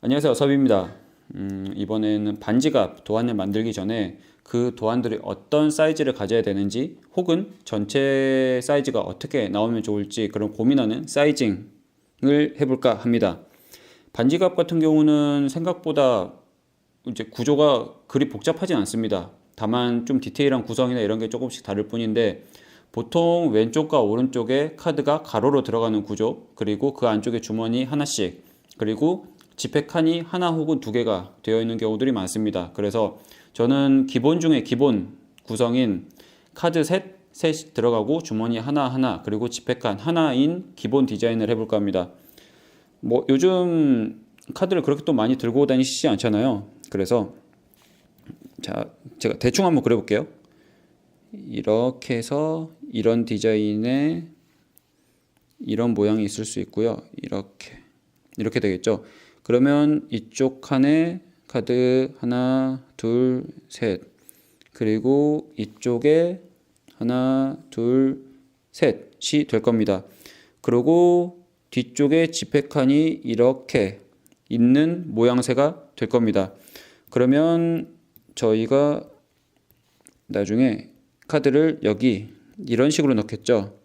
안녕하세요, 섭입니다. 이번에는 반지갑 도안을 만들기 전에 그 도안들이 어떤 사이즈를 가져야 되는지 혹은 전체 사이즈가 어떻게 나오면 좋을지 그런 고민하는 사이징을 해볼까 합니다. 반지갑 같은 경우는 생각보다 이제 구조가 그리 복잡하진 않습니다. 다만 좀 디테일한 구성이나 이런 게 조금씩 다를 뿐인데 보통 왼쪽과 오른쪽에 카드가 가로로 들어가는 구조, 그리고 그 안쪽에 주머니 하나씩, 그리고 지폐 칸이 하나 혹은 두 개가 되어 있는 경우들이 많습니다. 그래서 저는 기본 중에 기본 구성인 카드 셋 들어가고 주머니 하나, 그리고 지폐 칸 하나인 기본 디자인을 해볼까 합니다. 뭐 요즘 카드를 그렇게 또 많이 들고 다니시지 않잖아요. 그래서 자, 제가 대충 한번 그려볼게요. 이렇게 해서 이런 디자인의 이런 모양이 있을 수 있고요. 이렇게 되겠죠. 그러면 이쪽 칸에 카드 하나, 둘, 셋, 그리고 이쪽에 하나, 둘, 셋이 될 겁니다. 그리고 뒤쪽에 지폐 칸이 이렇게 있는 모양새가 될 겁니다. 그러면 저희가 나중에 카드를 여기 이런 식으로 넣겠죠.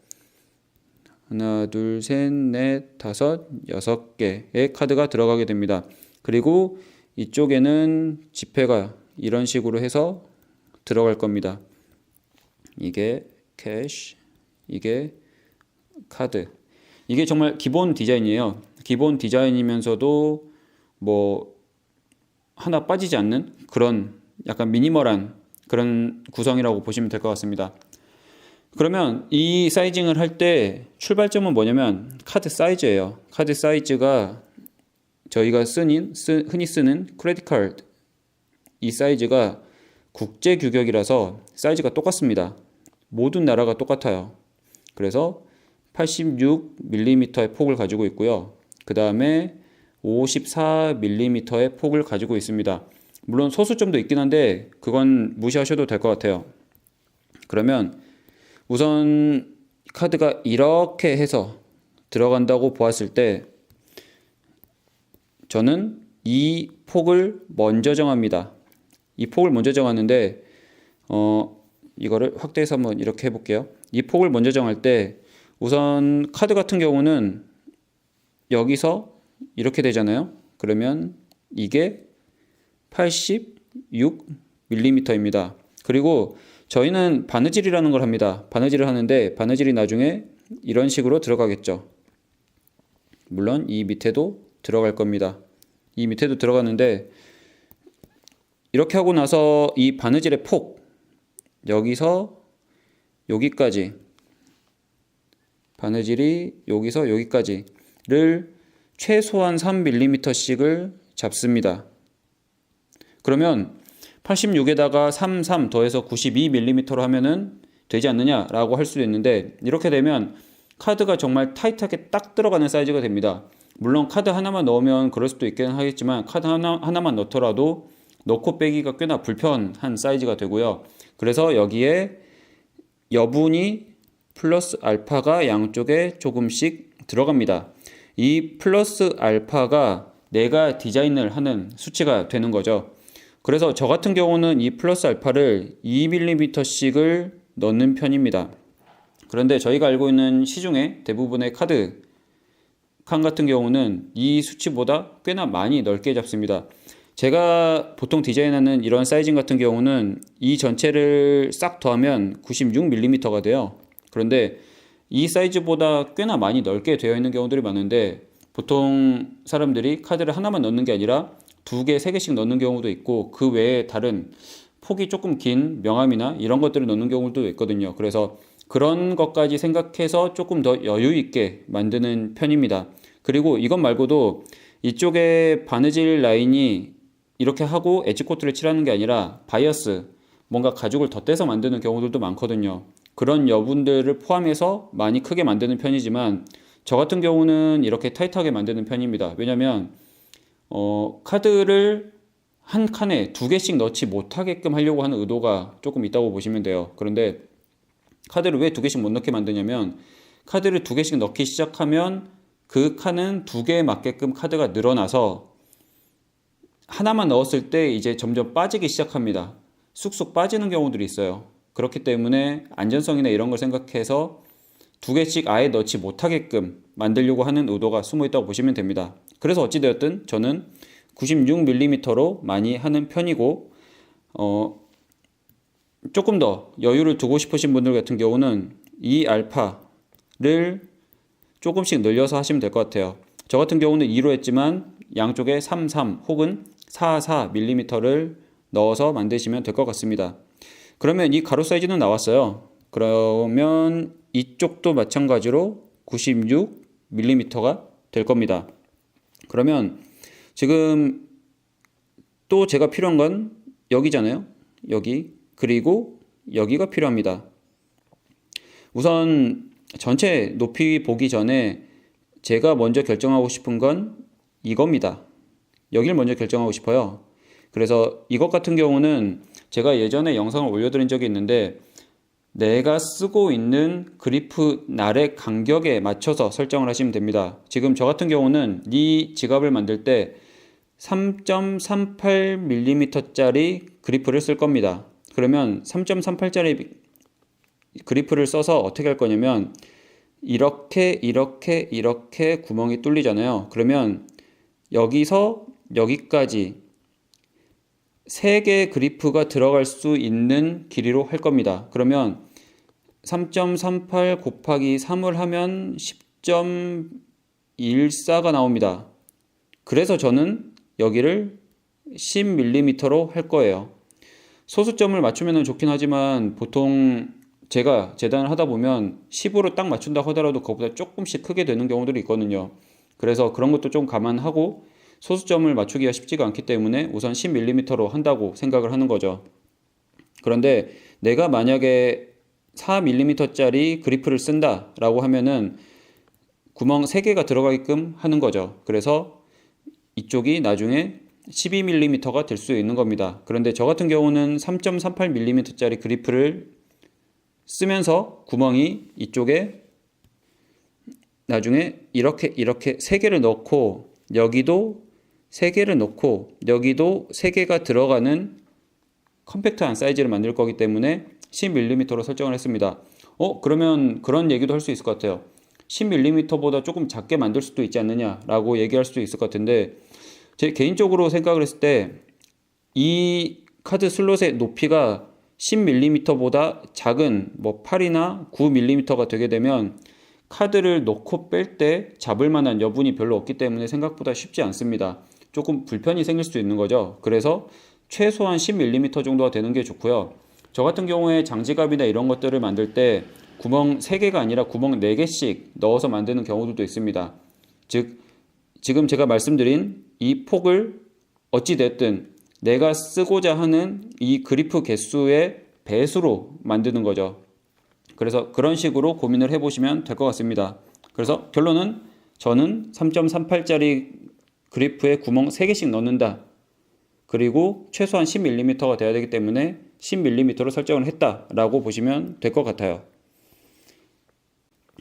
하나, 둘, 셋, 넷, 다섯, 6개의 카드가 들어가게 됩니다. 그리고 이쪽에는 지폐가 이런 식으로 해서 들어갈 겁니다. 이게 캐시, 이게 카드. 이게 정말 기본 디자인이에요. 기본 디자인이면서도 뭐 하나 빠지지 않는 그런 약간 미니멀한 그런 구성이라고 보시면 될 것 같습니다. 그러면 이 사이징을 할 때 출발점은 뭐냐면 카드 사이즈예요. 카드 사이즈가 저희가 흔히 쓰는 크레딧 카드 이 사이즈가 국제 규격이라서 사이즈가 똑같습니다. 모든 나라가 똑같아요. 그래서 86mm의 폭을 가지고 있고요. 그 다음에 54mm의 폭을 가지고 있습니다. 물론 소수점도 있긴 한데 그건 무시하셔도 될 것 같아요. 그러면 우선 카드가 이렇게 해서 들어간다고 보았을 때 저는 이 폭을 먼저 정합니다. 이 폭을 먼저 정하는데 이거를 확대해서 한번 이렇게 해볼게요. 이 폭을 먼저 정할 때 우선 카드 같은 경우는 여기서 이렇게 되잖아요. 그러면 이게 86mm입니다. 그리고 저희는 바느질이라는 걸 합니다. 바느질을 하는데 바느질이 나중에 이런 식으로 들어가겠죠. 물론 이 밑에도 들어갈 겁니다. 이 밑에도 들어가는데 이렇게 하고 나서 이 바느질의 폭, 여기서 여기까지, 바느질이 여기서 여기까지를 최소한 3mm씩을 잡습니다. 그러면 86에다가 33 더해서 92mm로 하면은 되지 않느냐라고 할 수도 있는데, 이렇게 되면 카드가 정말 타이트하게 딱 들어가는 사이즈가 됩니다. 물론 카드 하나만 넣으면 그럴 수도 있긴 하겠지만 카드 하나만 넣더라도 넣고 빼기가 꽤나 불편한 사이즈가 되고요. 그래서 여기에 여분이 플러스 알파가 양쪽에 조금씩 들어갑니다. 이 플러스 알파가 내가 디자인을 하는 수치가 되는 거죠. 그래서 저 같은 경우는 이 플러스 알파를 2mm씩을 넣는 편입니다. 그런데 저희가 알고 있는 시중에 대부분의 카드 칸 같은 경우는 이 수치보다 꽤나 많이 넓게 잡습니다. 제가 보통 디자인하는 이런 사이징 같은 경우는 이 전체를 싹 더하면 96mm가 돼요. 그런데 이 사이즈보다 꽤나 많이 넓게 되어 있는 경우들이 많은데 보통 사람들이 카드를 하나만 넣는 게 아니라 2개, 3개씩 넣는 경우도 있고 그 외에 다른 폭이 조금 긴 명암이나 이런 것들을 넣는 경우도 있거든요. 그래서 그런 것까지 생각해서 조금 더 여유 있게 만드는 편입니다. 그리고 이것 말고도 이쪽에 바느질 라인이 이렇게 하고 엣지 코트를 칠하는 게 아니라 바이어스, 뭔가 가죽을 덧대서 만드는 경우들도 많거든요. 그런 여분들을 포함해서 많이 크게 만드는 편이지만 저 같은 경우는 이렇게 타이트하게 만드는 편입니다. 왜냐면 카드를 한 칸에 2개씩 넣지 못하게끔 하려고 하는 의도가 조금 있다고 보시면 돼요. 그런데 카드를 왜 2개씩 못 넣게 만드냐면 카드를 2개씩 넣기 시작하면 그 칸은 2개에 맞게끔 카드가 늘어나서 하나만 넣었을 때 이제 점점 빠지기 시작합니다. 쑥쑥 빠지는 경우들이 있어요. 그렇기 때문에 안전성이나 이런 걸 생각해서 2개씩 아예 넣지 못하게끔 만들려고 하는 의도가 숨어 있다고 보시면 됩니다. 그래서 어찌되었든 저는 96mm로 많이 하는 편이고, 조금 더 여유를 두고 싶으신 분들 같은 경우는 이 알파를 조금씩 늘려서 하시면 될 것 같아요. 저 같은 경우는 2로 했지만 양쪽에 33 혹은 44mm를 넣어서 만드시면 될 것 같습니다. 그러면 이 가로 사이즈는 나왔어요. 그러면 이쪽도 마찬가지로 96mm가 될 겁니다. 그러면 지금 또 제가 필요한 건 여기잖아요. 여기. 그리고 여기가 필요합니다. 우선 전체 높이 보기 전에 제가 먼저 결정하고 싶은 건 이겁니다. 여기를 먼저 결정하고 싶어요. 그래서 이것 같은 경우는 제가 예전에 영상을 올려드린 적이 있는데, 내가 쓰고 있는 그리프 날의 간격에 맞춰서 설정을 하시면 됩니다. 지금 저 같은 경우는 이 지갑을 만들 때 3.38mm 짜리 그리프를 쓸 겁니다. 그러면 3.38짜리 그리프를 써서 어떻게 할 거냐면 이렇게 구멍이 뚫리잖아요. 그러면 여기서 여기까지 3개 그리프가 들어갈 수 있는 길이로 할 겁니다. 그러면 3.38 곱하기 3을 하면 10.14가 나옵니다. 그래서 저는 여기를 10mm로 할 거예요. 소수점을 맞추면 좋긴 하지만 보통 제가 재단을 하다 보면 10으로 딱 맞춘다 하더라도 그것보다 조금씩 크게 되는 경우들이 있거든요. 그래서 그런 것도 좀 감안하고 소수점을 맞추기가 쉽지가 않기 때문에 우선 10mm로 한다고 생각을 하는 거죠. 그런데 내가 만약에 4mm짜리 그리프를 쓴다 라고 하면은 구멍 3개가 들어가게끔 하는 거죠. 그래서 이쪽이 나중에 12mm가 될 수 있는 겁니다. 그런데 저 같은 경우는 3.38mm짜리 그리프를 쓰면서 구멍이 이쪽에 나중에 이렇게 3개를 넣고 여기도 3개를 넣고 여기도 3개가 들어가는 컴팩트한 사이즈를 만들 거기 때문에 10mm로 설정을 했습니다. 그러면 그런 얘기도 할 수 있을 것 같아요. 10mm보다 조금 작게 만들 수도 있지 않느냐라고 얘기할 수도 있을 것 같은데, 제 개인적으로 생각을 했을 때 이 카드 슬롯의 높이가 10mm보다 작은 8이나 9mm가 되게 되면 카드를 넣고 뺄 때 잡을 만한 여분이 별로 없기 때문에 생각보다 쉽지 않습니다. 조금 불편이 생길 수도 있는 거죠. 그래서 최소한 10mm 정도가 되는 게 좋고요. 저 같은 경우에 장지갑이나 이런 것들을 만들 때 구멍 3개가 아니라 구멍 4개씩 넣어서 만드는 경우도 있습니다. 즉 지금 제가 말씀드린 이 폭을 어찌됐든 내가 쓰고자 하는 이 그리프 개수의 배수로 만드는 거죠. 그래서 그런 식으로 고민을 해보시면 될 것 같습니다. 그래서 결론은 저는 3.38짜리 그리프에 구멍 3개씩 넣는다. 그리고 최소한 10mm가 돼야 되기 때문에 10mm로 설정을 했다라고 보시면 될 것 같아요.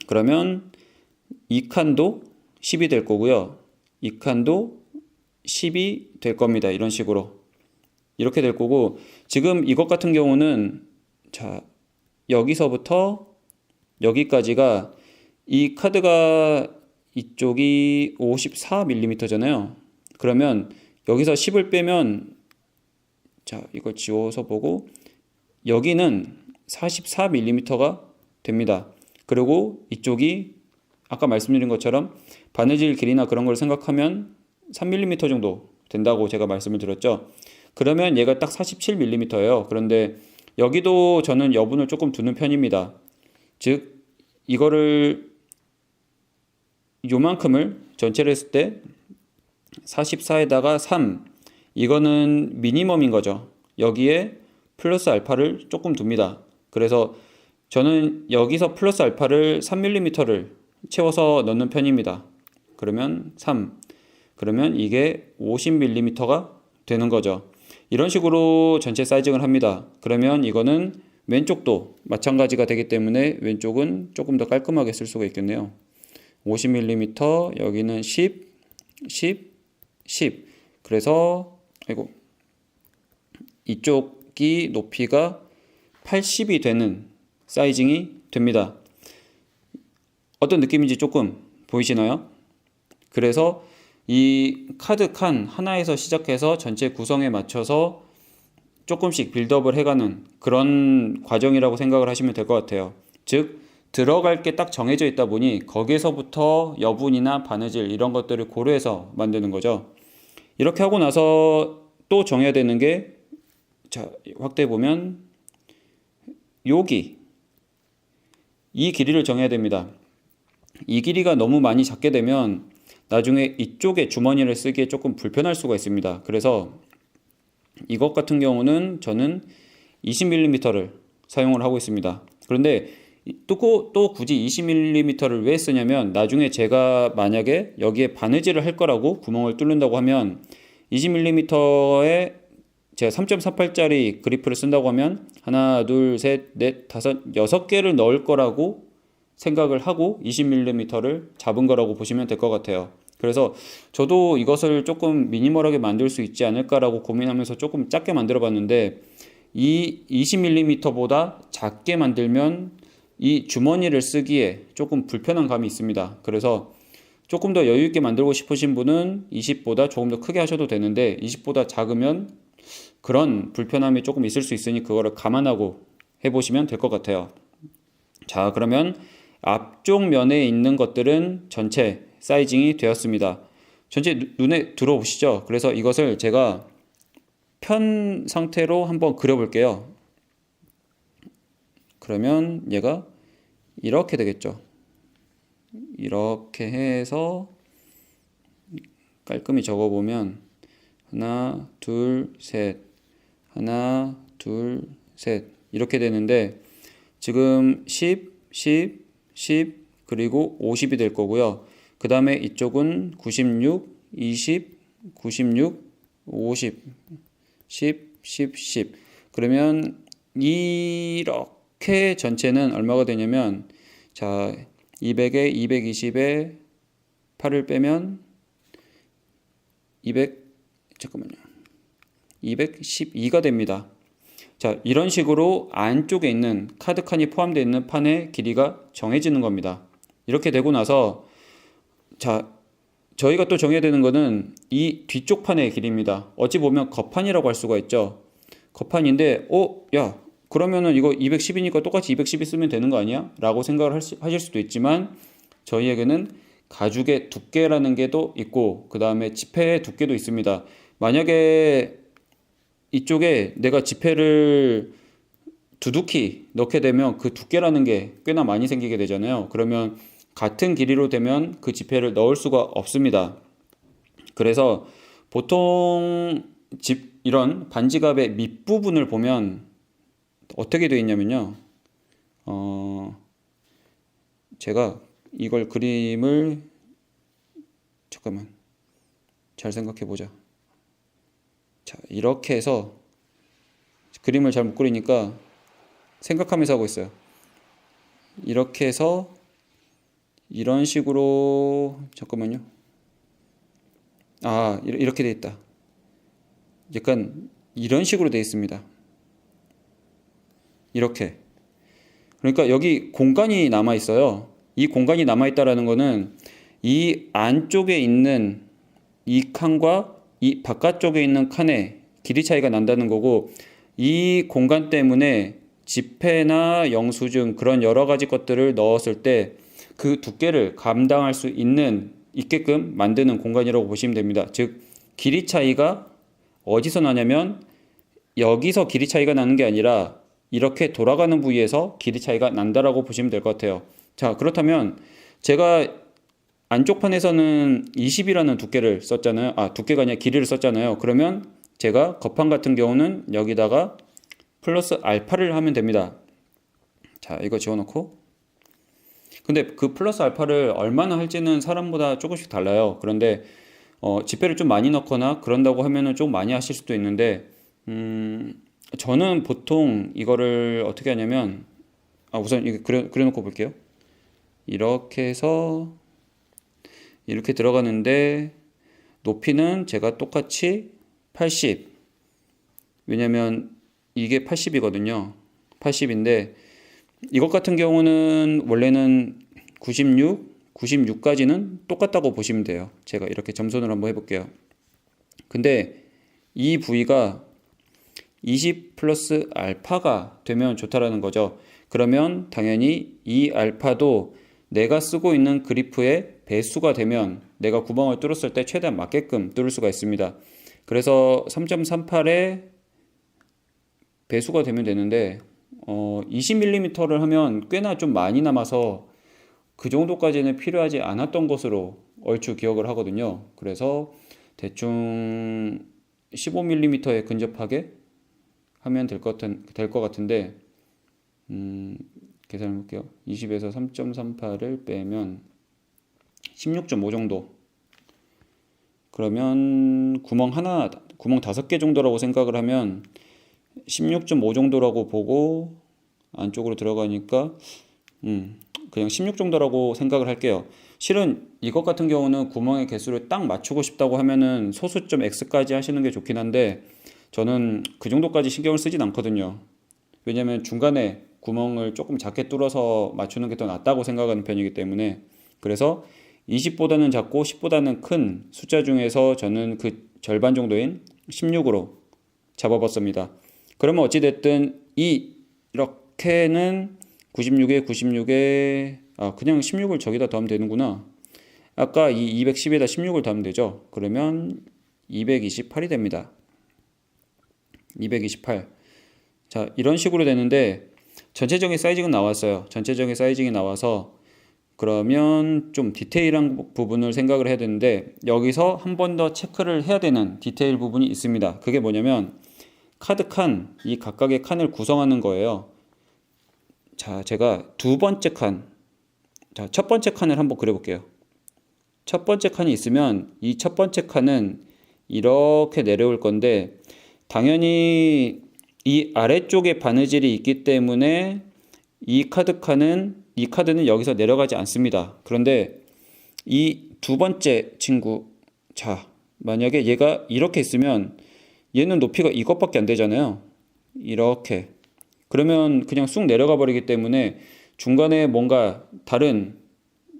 그러면 이 칸도 10이 될 거고요. 이 칸도 10이 될 겁니다. 이런 식으로. 이렇게 될 거고, 지금 이것 같은 경우는 자, 여기서부터 여기까지가 이 카드가 이쪽이 54mm잖아요. 그러면 여기서 10을 빼면 자, 이걸 지워서 보고 여기는 44mm가 됩니다. 그리고 이쪽이 아까 말씀드린 것처럼 바느질 길이나 그런 걸 생각하면 3mm 정도 된다고 제가 말씀을 드렸죠. 그러면 얘가 딱 47mm예요. 그런데 여기도 저는 여분을 조금 두는 편입니다. 즉 이거를 요만큼을 전체를 했을 때 44에다가 3, 이거는 미니멈인 거죠. 여기에 플러스 알파를 조금 둡니다. 그래서 저는 여기서 플러스 알파를 3mm를 채워서 넣는 편입니다. 그러면 3, 그러면 이게 50mm가 되는 거죠. 이런 식으로 전체 사이징을 합니다. 그러면 이거는 왼쪽도 마찬가지가 되기 때문에 왼쪽은 조금 더 깔끔하게 쓸 수가 있겠네요. 50mm, 여기는 10, 10, 10. 그래서 아이고, 이쪽이 높이가 80이 되는 사이징이 됩니다. 어떤 느낌인지 조금 보이시나요? 그래서 이 카드 칸 하나에서 시작해서 전체 구성에 맞춰서 조금씩 빌드업을 해가는 그런 과정이라고 생각을 하시면 될 것 같아요. 즉 들어갈 게 딱 정해져 있다 보니 거기에서부터 여분이나 바느질 이런 것들을 고려해서 만드는 거죠. 이렇게 하고 나서 또 정해야 되는 게, 자, 확대해 보면 여기 이 길이를 정해야 됩니다. 이 길이가 너무 많이 작게 되면 나중에 이쪽에 주머니를 쓰기에 조금 불편할 수가 있습니다. 그래서 이것 같은 경우는 저는 20mm를 사용을 하고 있습니다. 그런데 또 굳이 20mm를 왜 쓰냐면, 나중에 제가 만약에 여기에 바느질을 할 거라고 구멍을 뚫는다고 하면 20mm에 제가 3.48짜리 그리프를 쓴다고 하면 하나, 둘, 셋, 넷, 다섯, 6개를 넣을 거라고 생각을 하고 20mm를 잡은 거라고 보시면 될 것 같아요. 그래서 저도 이것을 조금 미니멀하게 만들 수 있지 않을까라고 고민하면서 조금 작게 만들어 봤는데, 이 20mm보다 작게 만들면 이 주머니를 쓰기에 조금 불편한 감이 있습니다. 그래서 조금 더 여유 있게 만들고 싶으신 분은 20보다 조금 더 크게 하셔도 되는데, 20보다 작으면 그런 불편함이 조금 있을 수 있으니 그거를 감안하고 해보시면 될 것 같아요. 자, 그러면 앞쪽 면에 있는 것들은 전체 사이징이 되었습니다. 전체 눈에 들어오시죠? 그래서 이것을 제가 편 상태로 한번 그려볼게요. 그러면 얘가 이렇게 되겠죠. 이렇게 해서 깔끔히 적어보면 하나, 둘, 셋, 하나, 둘, 셋 이렇게 되는데, 지금 10, 10, 10 그리고 50이 될 거고요. 그 다음에 이쪽은 96, 20, 96, 50, 10, 10, 10. 그러면 이렇게 전체는 얼마가 되냐면, 자, 200에 220에 8을 빼면 212가 됩니다. 자, 이런 식으로 안쪽에 있는 카드 칸이 포함되어 있는 판의 길이가 정해지는 겁니다. 이렇게 되고 나서, 자, 저희가 또 정해야 되는 거는 이 뒤쪽 판의 길이입니다. 어찌 보면 겉판이라고 할 수가 있죠. 겉판인데, 야, 그러면은 이거 210이니까 똑같이 210이 쓰면 되는 거 아니야? 라고 생각을 하실 수도 있지만, 저희에게는 가죽의 두께라는 게 또 있고, 그 다음에 지폐의 두께도 있습니다. 만약에 이쪽에 내가 지폐를 두둑히 넣게 되면 그 두께라는 게 꽤나 많이 생기게 되잖아요. 그러면 같은 길이로 되면 그 지폐를 넣을 수가 없습니다. 그래서 보통 이런 반지갑의 밑부분을 보면 어떻게 되어 있냐면요. 제가 이걸 그림을 잠깐만 잘 생각해 보자. 자, 이렇게 해서 그림을 잘 못 그리니까 생각하면서 하고 있어요. 이렇게 해서 이런 식으로, 잠깐만요. 이렇게 돼 있다. 약간 이런 식으로 돼 있습니다. 이렇게. 그러니까 여기 공간이 남아 있어요. 이 공간이 남아 있다라는 거는 이 안쪽에 있는 이 칸과 이 바깥쪽에 있는 칸의 길이 차이가 난다는 거고, 이 공간 때문에 지폐나 영수증 그런 여러 가지 것들을 넣었을 때 그 두께를 감당할 수 있게끔 만드는 공간이라고 보시면 됩니다. 즉, 길이 차이가 어디서 나냐면 여기서 길이 차이가 나는 게 아니라 이렇게 돌아가는 부위에서 길이 차이가 난다라고 보시면 될 것 같아요. 자, 그렇다면 제가 안쪽 판에서는 20이라는 두께를 썼잖아요. 두께가 아니라 길이를 썼잖아요. 그러면 제가 겉판 같은 경우는 여기다가 플러스 알파를 하면 됩니다. 자, 이거 지워놓고, 근데 그 플러스 알파를 얼마나 할지는 사람마다 조금씩 달라요. 그런데 지폐를 좀 많이 넣거나 그런다고 하면은 좀 많이 하실 수도 있는데, 저는 보통 이거를 어떻게 하냐면, 우선 이거 그려놓고 볼게요. 이렇게 해서 이렇게 들어가는데, 높이는 제가 똑같이 80. 왜냐면 이게 80이거든요. 80인데 이것 같은 경우는 원래는 96까지는 똑같다고 보시면 돼요. 제가 이렇게 점선을 한번 해볼게요. 근데 이 부위가 20 플러스 알파가 되면 좋다라는 거죠. 그러면 당연히 이 알파도 내가 쓰고 있는 그리프의 배수가 되면 내가 구멍을 뚫었을 때 최대한 맞게끔 뚫을 수가 있습니다. 그래서 3.38의 배수가 되면 되는데 20mm를 하면 꽤나 좀 많이 남아서 그 정도까지는 필요하지 않았던 것으로 얼추 기억을 하거든요. 그래서 대충 15mm에 근접하게 하면 될 것 같은데 계산해 볼게요. 20에서 3.38을 빼면 16.5 정도. 그러면 구멍 5개 정도라고 생각을 하면 16.5 정도라고 보고 안쪽으로 들어가니까 그냥 16 정도라고 생각을 할게요. 실은 이것 같은 경우는 구멍의 개수를 딱 맞추고 싶다고 하면은 소수점 x까지 하시는 게 좋긴 한데 저는 그 정도까지 신경을 쓰진 않거든요. 왜냐면 중간에 구멍을 조금 작게 뚫어서 맞추는 게 더 낫다고 생각하는 편이기 때문에. 그래서 20보다는 작고 10보다는 큰 숫자 중에서 저는 그 절반 정도인 16으로 잡아봤습니다. 그러면 어찌됐든 이렇게는 96에 그냥 16을 저기다 더하면 되는구나. 아까 이 210에다 16을 더하면 되죠. 그러면 228이 됩니다. 228. 자, 이런 식으로 되는데 전체적인 사이징은 나왔어요. 전체적인 사이징이 나와서 그러면 좀 디테일한 부분을 생각을 해야 되는데 여기서 한 번 더 체크를 해야 되는 디테일 부분이 있습니다. 그게 뭐냐면 카드 칸, 이 각각의 칸을 구성하는 거예요. 자, 제가 두 번째 칸, 자, 첫 번째 칸을 한번 그려볼게요. 첫 번째 칸이 있으면 이 첫 번째 칸은 이렇게 내려올 건데 당연히 이 아래쪽에 바느질이 있기 때문에 이 카드는 여기서 내려가지 않습니다. 그런데 이 두 번째 친구, 자, 만약에 얘가 이렇게 있으면 얘는 높이가 이것밖에 안 되잖아요. 이렇게. 그러면 그냥 쑥 내려가 버리기 때문에 중간에 뭔가 다른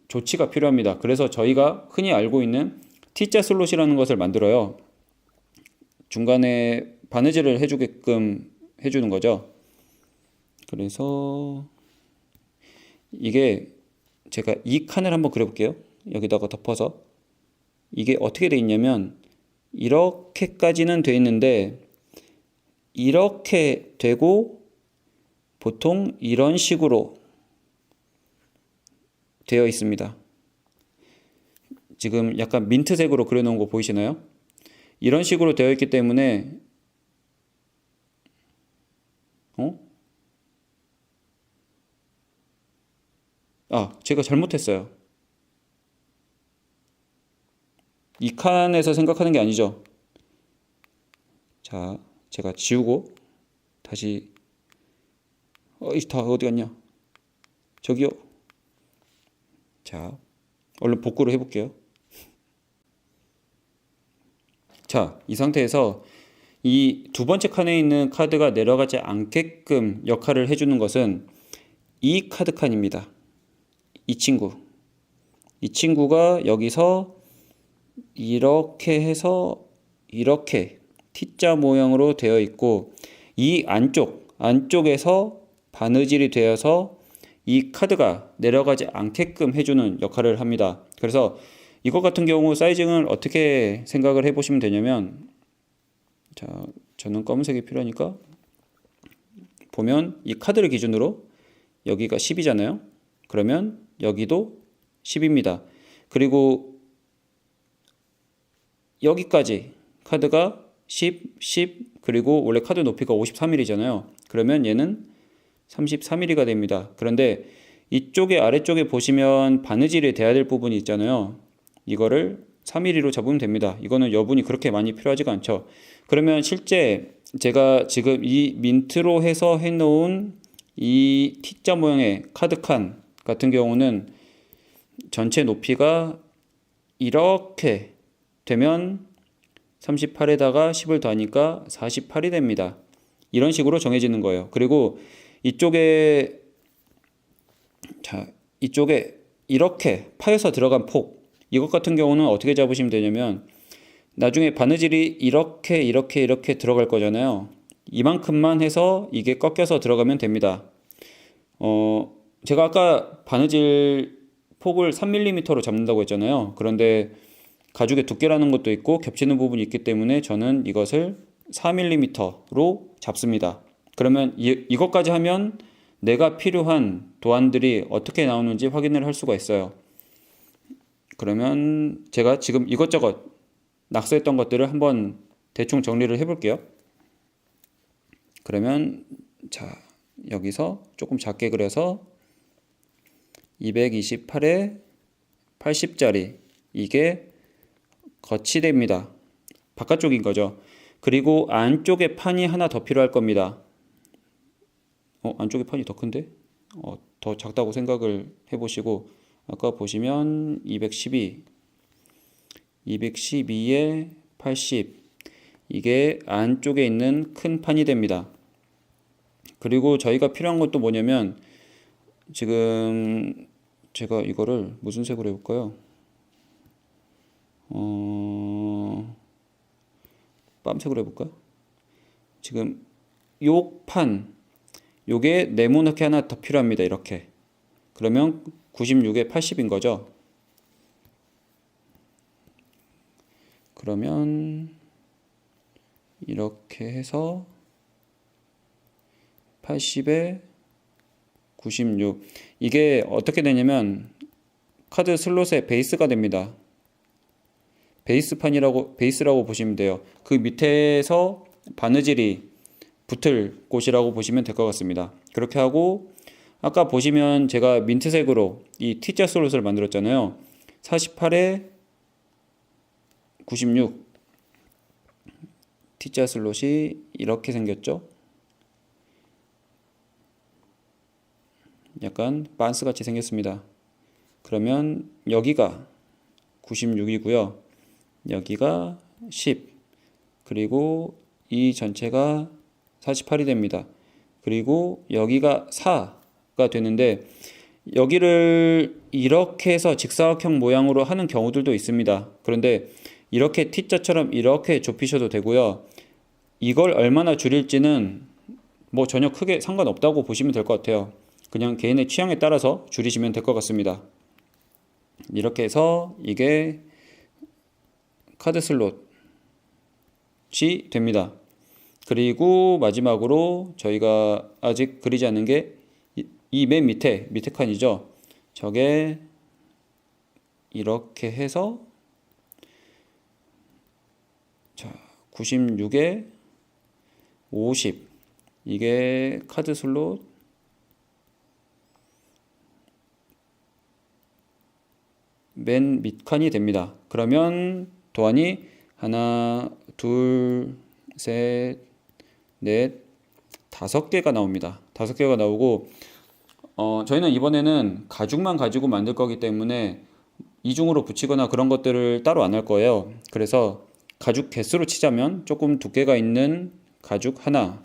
조치가 필요합니다. 그래서 저희가 흔히 알고 있는 T자 슬롯이라는 것을 만들어요. 중간에 바느질을 해주게끔 해주는 거죠. 그래서 이게 제가 이 칸을 한번 그려볼게요. 여기다가 덮어서 이게 어떻게 돼 있냐면 이렇게까지는 돼 있는데 이렇게 되고 보통 이런 식으로 되어 있습니다. 지금 약간 민트색으로 그려놓은 거 보이시나요? 이런 식으로 되어 있기 때문에 제가 잘못했어요. 이 칸에서 생각하는 게 아니죠. 자, 제가 지우고 다시 다 어디 갔냐? 저기요. 자, 얼른 복구를 해볼게요. 자, 이 상태에서 이 두 번째 칸에 있는 카드가 내려가지 않게끔 역할을 해주는 것은 이 카드 칸입니다. 이 친구가 여기서 이렇게 해서 이렇게 T자 모양으로 되어 있고 이 안쪽에서 바느질이 되어서 이 카드가 내려가지 않게끔 해주는 역할을 합니다. 그래서 이것 같은 경우 사이징을 어떻게 생각을 해보시면 되냐면, 자, 저는 검은색이 필요하니까 보면 이 카드를 기준으로 여기가 10이잖아요. 그러면 여기도 10입니다. 그리고 여기까지 카드가 10, 그리고 원래 카드 높이가 53mm잖아요. 그러면 얘는 33mm가 됩니다. 그런데 이쪽에 아래쪽에 보시면 바느질이 돼야 될 부분이 있잖아요. 이거를 3mm로 잡으면 됩니다. 이거는 여분이 그렇게 많이 필요하지가 않죠. 그러면 실제 제가 지금 이 민트로 해서 해놓은 이 T자 모양의 카드 칸 같은 경우는 전체 높이가 이렇게 되면 38에다가 10을 더하니까 48이 됩니다. 이런 식으로 정해지는 거예요. 그리고 이쪽에 이렇게 파여서 들어간 폭, 이것 같은 경우는 어떻게 잡으시면 되냐면 나중에 바느질이 이렇게 들어갈 거잖아요. 이만큼만 해서 이게 꺾여서 들어가면 됩니다. 제가 아까 바느질 폭을 3mm로 잡는다고 했잖아요. 그런데 가죽의 두께라는 것도 있고 겹치는 부분이 있기 때문에 저는 이것을 4mm로 잡습니다. 그러면 이것까지 하면 내가 필요한 도안들이 어떻게 나오는지 확인을 할 수가 있어요. 그러면 제가 지금 이것저것 낙서했던 것들을 한번 대충 정리를 해볼게요. 그러면 여기서 조금 작게 그려서 228에 80짜리 이게 거치대입니다. 바깥쪽인 거죠. 그리고 안쪽에 판이 하나 더 필요할 겁니다. 안쪽에 판이 더 큰데? 더 작다고 생각을 해보시고 아까 보시면 212에 80 이게 안쪽에 있는 큰 판이 됩니다. 그리고 저희가 필요한 것도 뭐냐면 지금 제가 이거를 무슨 색으로 해볼까요? 빰색으로 해볼까요? 지금 요 판 요게 네모나게 하나 더 필요합니다. 이렇게 그러면 96에 80인 거죠. 그러면 이렇게 해서 80에 96 이게 어떻게 되냐면 카드 슬롯의 베이스가 됩니다. 베이스라고 보시면 돼요. 그 밑에서 바느질이 붙을 곳이라고 보시면 될 것 같습니다. 그렇게 하고 아까 보시면 제가 민트색으로 이 T자 슬롯을 만들었잖아요. 48에 96 T자 슬롯이 이렇게 생겼죠. 약간 반스 같이 생겼습니다. 그러면 여기가 96이고요. 여기가 10 그리고 이 전체가 48이 됩니다. 그리고 여기가 4가 되는데 여기를 이렇게 해서 직사각형 모양으로 하는 경우들도 있습니다. 그런데 이렇게 T자처럼 이렇게 좁히셔도 되고요. 이걸 얼마나 줄일지는 뭐 전혀 크게 상관없다고 보시면 될 것 같아요. 그냥 개인의 취향에 따라서 줄이시면 될 것 같습니다. 이렇게 해서 이게 카드 슬롯이 됩니다. 그리고 마지막으로 저희가 아직 그리지 않은 게 이 맨 밑에 칸이죠. 저게 이렇게 해서 96에 50 이게 카드 슬롯 맨 밑칸이 됩니다. 그러면 도안이 하나, 둘, 셋, 넷, 5개가 나옵니다. 5개가 나오고 저희는 이번에는 가죽만 가지고 만들 거기 때문에 이중으로 붙이거나 그런 것들을 따로 안 할 거예요. 그래서 가죽 개수로 치자면 조금 두께가 있는 가죽 하나,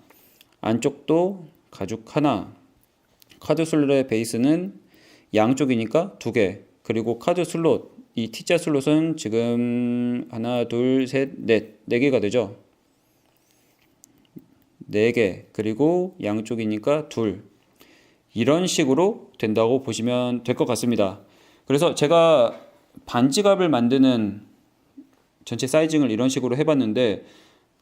안쪽도 가죽 하나, 카드 슬롯의 베이스는 양쪽이니까 2개, 그리고 카드 슬롯, 이 T자 슬롯은 지금 하나, 둘, 셋, 넷, 4개가 되죠. 4개, 그리고 양쪽이니까 2. 이런 식으로 된다고 보시면 될 것 같습니다. 그래서 제가 반지갑을 만드는 전체 사이징을 이런 식으로 해봤는데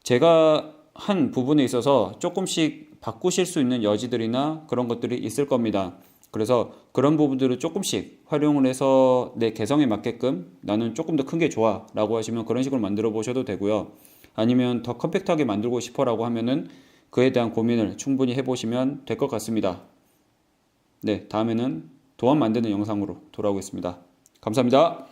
제가 한 부분에 있어서 조금씩 바꾸실 수 있는 여지들이나 그런 것들이 있을 겁니다. 그래서 그런 부분들을 조금씩 활용을 해서 내 개성에 맞게끔 나는 조금 더 큰 게 좋아 라고 하시면 그런 식으로 만들어 보셔도 되고요. 아니면 더 컴팩트하게 만들고 싶어 라고 하면은 그에 대한 고민을 충분히 해보시면 될 것 같습니다. 네, 다음에는 도안 만드는 영상으로 돌아오겠습니다. 감사합니다.